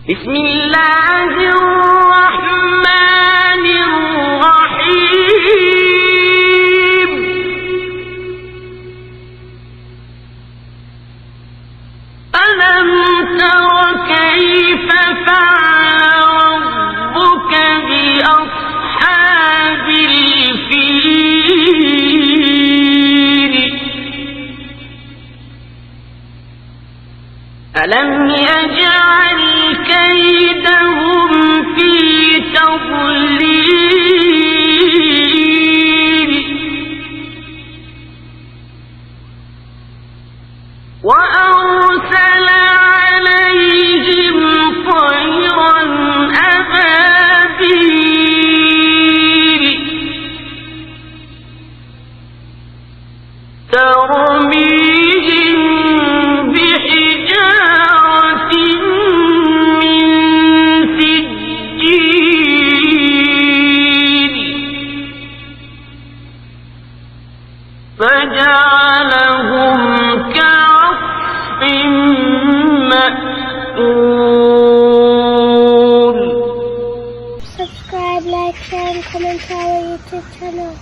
بسم الله الرحمن الرحيم ألم تر كيف فعل ربك بأصحاب الفيل ألم يجعل كيدهم في تضليل وأرسل عليهم طيرا أبابيل ترميهم بحجارة من سجيل فجعلهم كعصف مأكول. Subscribe, like, share and comment to our YouTube channel.